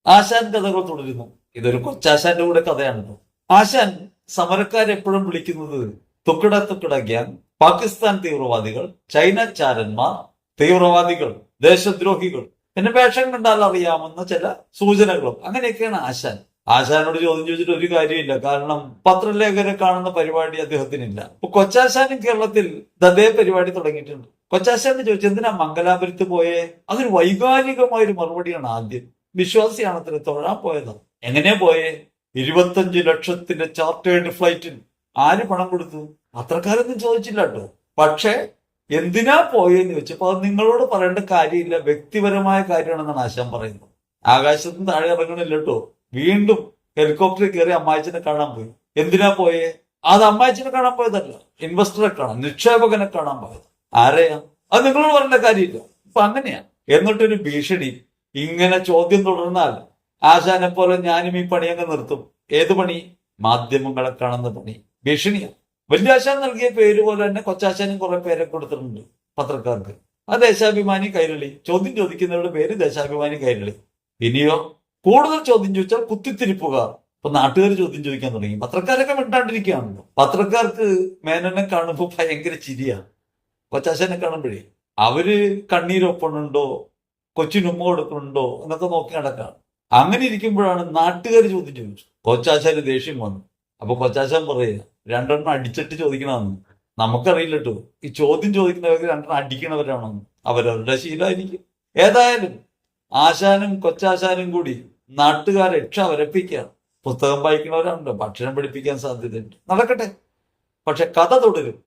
ആശാൻ കഥകൾ തുടരുന്നു. ഇതൊരു കൊച്ചാശാന്റെ കൂടെ കഥയാണല്ലോ. ആശാൻ സമരക്കാരെപ്പോഴും വിളിക്കുന്നത് തുക്കിട തുക്കിട ഗ്യാങ്, പാകിസ്ഥാൻ തീവ്രവാദികൾ, ചൈന ചാരന്മാർ, തീവ്രവാദികൾ, ദേശദ്രോഹികൾ, പിന്നെ വേഷം കണ്ടാൽ അറിയാമെന്ന ചില സൂചനകളും അങ്ങനെയൊക്കെയാണ് ആശാൻ. ആശാനോട് ചോദ്യം ചോദിച്ചിട്ട് ഒരു കാര്യമില്ല. കാരണം പത്രലേഖകരെ കാണുന്ന പരിപാടി അദ്ദേഹത്തിനില്ല. ഇപ്പൊ കൊച്ചാശാനും കേരളത്തിൽ അതേ പരിപാടി തുടങ്ങിയിട്ടുണ്ട്. കൊച്ചാശാന് ചോദിച്ചു എന്തിനാ മംഗലാപുരത്ത് പോയേ? അതൊരു വൈകാരികമായ ഒരു മറുപടിയാണ്. ആദ്യം വിശ്വാസിയാണ് അത്ര തൊഴാൻ പോയത്. എങ്ങനെയാ പോയേ? 25 ലക്ഷത്തിന്റെ ചാർട്ടേഡ് ഫ്ലൈറ്റിന്. ആര് പണം കൊടുത്തു? പത്രക്കാരൊന്നും ചോദിച്ചില്ല കേട്ടോ. പക്ഷെ എന്തിനാ പോയെന്ന് ചോദിച്ചപ്പോ അത് നിങ്ങളോട് പറയേണ്ട കാര്യമില്ല, വ്യക്തിപരമായ കാര്യമാണെന്നാണ് ആശാൻ പറയുന്നത്. ആകാശത്തുനിന്ന് താഴെ ഇറങ്ങണില്ല കേട്ടോ. വീണ്ടും ഹെലികോപ്റ്ററിൽ കയറി അമ്മായിച്ചനെ കാണാൻ പോയി. എന്തിനാ പോയേ? അത് അമ്മായിച്ചനെ കാണാൻ പോയതല്ല, ഇൻവെസ്റ്ററെ കാണാൻ, നിക്ഷേപകനെ കാണാൻ പോയത്. ആരെയാ? അത് നിങ്ങളോട് പറയേണ്ട കാര്യമില്ല. ഇപ്പൊ അങ്ങനെയാ. എന്നിട്ടൊരു ഭീഷണി. ഇങ്ങനെ ചോദ്യം തുടർന്നാൽ ആശാനെ പോലെ ഞാനും ഈ പണിയൊക്കെ നിർത്തും. ഏത് പണി? മാധ്യമങ്ങളെ കാണുന്ന പണി. ഭീഷണിയാ. വലിയ ആശാൻ നൽകിയ പേര് പോലെ തന്നെ കൊച്ചാശാനും കുറെ പേരെ കൊടുത്തിട്ടുണ്ട് പത്രക്കാർക്ക്. ആ ദേശാഭിമാനി കൈരളി. ചോദ്യം ചോദിക്കുന്നവരുടെ പേര് ദേശാഭിമാനി കൈരളി. ഇനിയോ കൂടുതൽ ചോദ്യം ചോദിച്ചാൽ കുത്തിത്തിരിപ്പുകാർ. ഇപ്പൊ നാട്ടുകാർ ചോദ്യം ചോദിക്കാൻ തുടങ്ങി. പത്രക്കാരൊക്കെ മിണ്ടാണ്ടിരിക്കുകയാണല്ലോ. പത്രക്കാർക്ക് മേനോനെ കാണുമ്പോൾ ഭയങ്കര ചിരിയാണ്. കൊച്ചാശാനെ കാണുമ്പോഴേ അവര് കണ്ണീരൊപ്പണുണ്ടോ, കൊച്ചിനുമ്മ കൊടുക്കുന്നുണ്ടോ എന്നൊക്കെ നോക്കി നടക്കാണ്. അങ്ങനെ ഇരിക്കുമ്പോഴാണ് നാട്ടുകാർ ചോദ്യം ചോദിച്ചു. കൊച്ചാശാന് ദേഷ്യം വന്നു. അപ്പൊ കൊച്ചാശാൻ പറയുക, രണ്ടെണ്ണം അടിച്ചിട്ട് ചോദിക്കണമെന്ന്. നമുക്കറിയില്ല കേട്ടോ ഈ ചോദ്യം ചോദിക്കുന്നവർക്ക് രണ്ടെണ്ണം അടിക്കണവരാണെന്ന്. അവരവരുടെ ശീലമായിരിക്കും. ഏതായാലും ആശാനും കൊച്ചാശാനും കൂടി നാട്ടുകാരെ രക്ഷ വരപ്പിക്കുകയാണ്. പുസ്തകം വായിക്കുന്നവരാണല്ലോ, ഭക്ഷണം പഠിപ്പിക്കാൻ സാധ്യതയുണ്ട്. നടക്കട്ടെ. പക്ഷെ കഥ തുടരും.